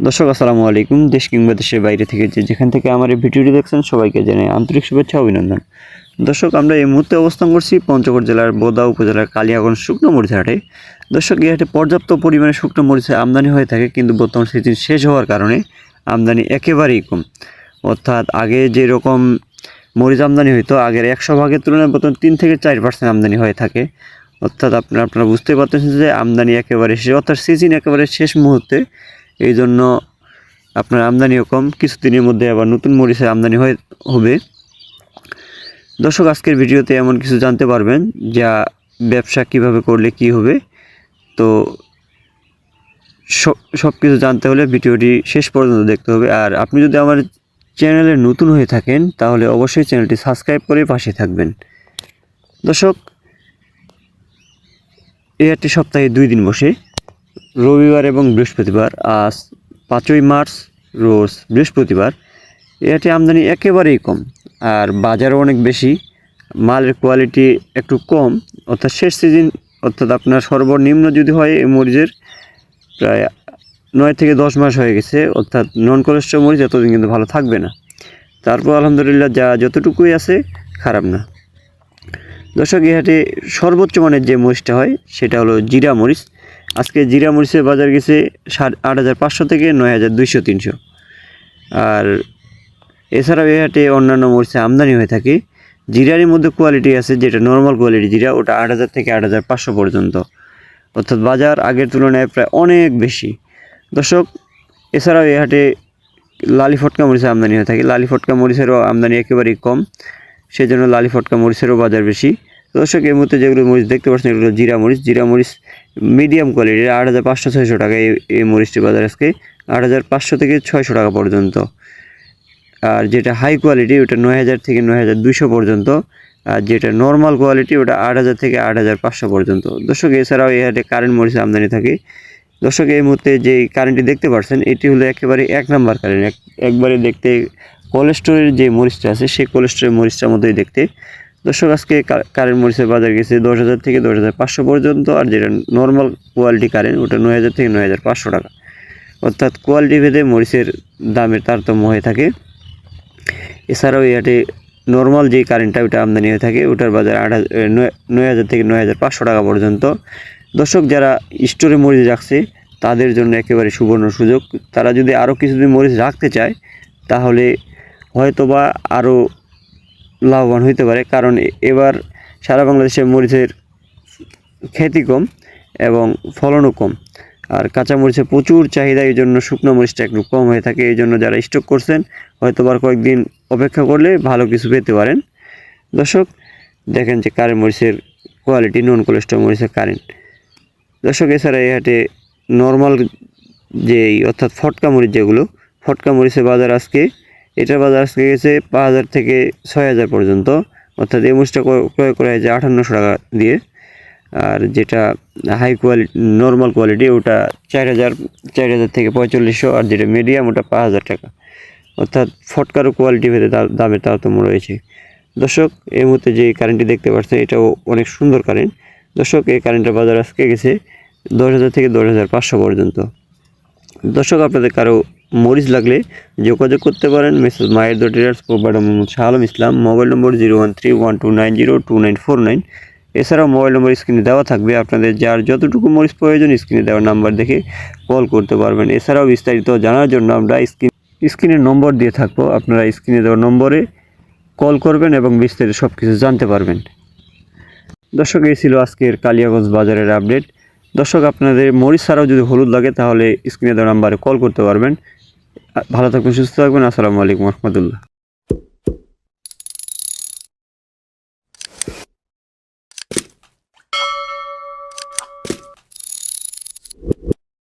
দর্শক আসসালামু আলাইকুম। দেশ কিংবা দেশের বাইরে থেকে যেখান থেকে আমার এই ভিডিওটি দেখছেন সবাইকে জানাই আন্তরিক শুভেচ্ছা অভিনন্দন। দর্শক, আমরা এই মুহূর্তে অবস্থান করছি পঞ্চগড় জেলার বোদা উপজেলার কালিয়াগঞ্জ শুকনো মরিচ হাটে। দর্শক, এই হাটে পর্যাপ্ত পরিমাণে শুকনো মরিচের আমদানি হয়ে থাকে, কিন্তু বর্তমান সিজন শেষ হওয়ার কারণে আমদানি একেবারেই কম। অর্থাৎ আগে যেরকম মরিচ আমদানি হইতো, আগের 100 ভাগের তুলনায় বর্তমান 3 থেকে 4% আমদানি হয়ে থাকে। অর্থাৎ আপনারা বুঝতে পারতেছেন যে আমদানি একেবারে শেষ, অর্থাৎ সিজন একেবারে শেষ মুহূর্তে। এই জন্য আপনার আমদানিও কম। কিছুদিনের মধ্যে আবার নতুন মরিচের আমদানি হবে। দর্শক, আজকের ভিডিওতে এমন কিছু জানতে পারবেন যা ব্যবসা কিভাবে করলে কি হবে। তো সব কিছু জানতে হলে ভিডিওটি শেষ পর্যন্ত দেখতে হবে। আর আপনি যদি আমার চ্যানেলে নতুন হয়ে থাকেন তাহলে অবশ্যই চ্যানেলটি সাবস্ক্রাইব করে পাশে থাকবেন। দর্শক, এই হাটটি সপ্তাহে 2 দিন বসে, রবিবার এবং বৃহস্পতিবার। আজ 5ই মার্চ রোজ বৃহস্পতিবার। এটি আমদানি একেবারেই কম, আর বাজারও অনেক বেশি। মালের কোয়ালিটি একটু কম, অর্থাৎ শেষ সিজন, অর্থাৎ আপনার সর্বনিম্ন যদি হয় এই মরিচের প্রায় 9 থেকে 10 মাস হয়ে গেছে। অর্থাৎ নন কোলেস্ট্রল মরিচ এতদিন কিন্তু ভালো থাকবে না। তারপর আলহামদুলিল্লাহ যতটুকুই আছে খারাপ না। দর্শক, এই হাটে সর্বোচ্চ মানের যে মরিচটা হয় সেটা হলো জিরা মরিচ। আজকে জিরা মরিচের বাজার গেছে 8,500 থেকে 9,200-300। আর এছাড়াও এই হাটে অন্যান্য মরিচে আমদানি হয়ে থাকে। জিরার মধ্যে কোয়ালিটি আছে, যেটা নর্মাল কোয়ালিটি জিরা, ওটা 8,000 থেকে 8,500 পর্যন্ত। অর্থাৎ বাজার আগের তুলনায় প্রায় অনেক বেশি। দর্শক, এছাড়াও এই হাটে লালি ফটকা মরিচের আমদানি হয়ে থাকে। লালি ফটকা মরিচেরও আমদানি একেবারেই কম, সেজন্য লালি ফটকা মরিচেরও বাজার বেশি। দর্শক, এই মুহূর্তে যেগুলো মরিচ দেখতে পাচ্ছেন এগুলো জিরা মরিচ। জিরা মরিচ মিডিয়াম কোয়ালিটির 8,500-600 টাকা। এই মরিচটির বাজার আজকে 8,500 থেকে 600 টাকা পর্যন্ত। আর যেটা হাই কোয়ালিটি ওটা 9,000 থেকে 9,200 পর্যন্ত। আর যেটা নর্মাল কোয়ালিটি ওটা 8,000 থেকে 8,500 পর্যন্ত। দর্শক, এছাড়াও এই হাটে কারেন্ট মরিচের আমদানি থাকে। দর্শক, এই মুহূর্তে যে কারেন্টটি দেখতে পাচ্ছেন এটি হলো একেবারে 1 নাম্বার কারেন্ট। একবারে দেখতে কোলেস্ট্রলের যে মরিচটা আছে সেই কোলেস্ট্রলের মরিচটার মতোই দেখতে। দর্শক, আজকে কারেন্ট মরিচের বাজার গেছে 10,000 থেকে 10,500 পর্যন্ত। আর যেটা নর্মাল কোয়ালিটি কারেন্ট ওটা 9,000 থেকে 9,500 টাকা। অর্থাৎ কোয়ালিটি ভেদে মরিচের দামের তারতম্য হয়ে থাকে। এছাড়াও এই হাটে নর্মাল যে কারেন্টটা ওটা আমদানি হয়ে থাকে, ওটার বাজার 9,000 থেকে 9,500 টাকা পর্যন্ত। দর্শক, যারা স্টোরে মরিচ রাখছে তাদের জন্য একেবারে সুবর্ণ সুযোগ। তারা যদি আরও কিছুদিন মরিচ রাখতে চায় তাহলে হয়তোবা আরও লাভবান হইতে পারে, কারণ এবার সারা বাংলাদেশে মরিচের খ্যাতি কম এবং ফলনও কম। আর কাঁচা মরিচের প্রচুর চাহিদা, এই জন্য শুকনো মরিচটা একটু কম হয়ে থাকে। এই জন্য যারা স্টক করছেন হয়তোবা কয়েকদিন অপেক্ষা করলে ভালো কিছু পেতে পারেন। দর্শক, দেখেন যে কারেন্ট মরিচের কোয়ালিটি, নন কোলেস্ট্রল মরিচের কারেন্ট। দর্শক, এছাড়া এই হাটে নর্মাল যেই অর্থাৎ ফটকা মরিচ, যেগুলো ফটকা মরিচের বাজার আজকে, এটার বাজার আজকে গেছে 5,000 থেকে 6,000 পর্যন্ত। অর্থাৎ এই মরিচটা ক্রয় করা হয়েছে 5,800 টাকা দিয়ে। আর যেটা হাই কোয়ালিটি নর্মাল কোয়ালিটি ওটা 4,000 থেকে 4,500। আর যেটা মিডিয়াম ওটা 5,000 টাকা। অর্থাৎ ফটকারও কোয়ালিটি ভেদে দামের তারতম্য রয়েছে। দর্শক, এই মুহূর্তে যে কারেন্টটি দেখতে পাচ্ছেন এটাও অনেক সুন্দর কারেন্ট। দর্শক, এই কারেন্টের বাজার আজকে গেছে 10,000 থেকে 10,500 পর্যন্ত। দর্শক, আপনাদের কারো মরিচ লাগলে যোগাযোগ করতে পারেন মেসেজ মায়ের দো traders, provider Mohammad Shah Alam Islam. Mobile number 01312902909। এছাড়াও মোবাইল নম্বর স্ক্রিনে দেওয়া থাকবে। আপনাদের যার যতটুকু মরিচ প্রয়োজন স্ক্রিনে দেওয়ার নাম্বার দেখে কল করতে পারবেন। এছাড়াও বিস্তারিত জানার জন্য আমরা স্ক্রিনের নম্বর দিয়ে থাকবো, আপনারা স্ক্রিনে দেওয়া নম্বরে কল করবেন এবং বিস্তারিত সব কিছু জানতে পারবেন। দর্শক, এই ছিল আজকের কালিয়াগঞ্জ বাজারের আপডেট। দর্শক, আপনাদের মরিচ ছাড়াও যদি হলুদ লাগে তাহলে স্ক্রিনে দেওয়া নাম্বারে কল করতে পারবেন। ভালো থাকবেন, সুস্থ থাকবেন। আসসালামু আলাইকুম রহমতুল্লাহ।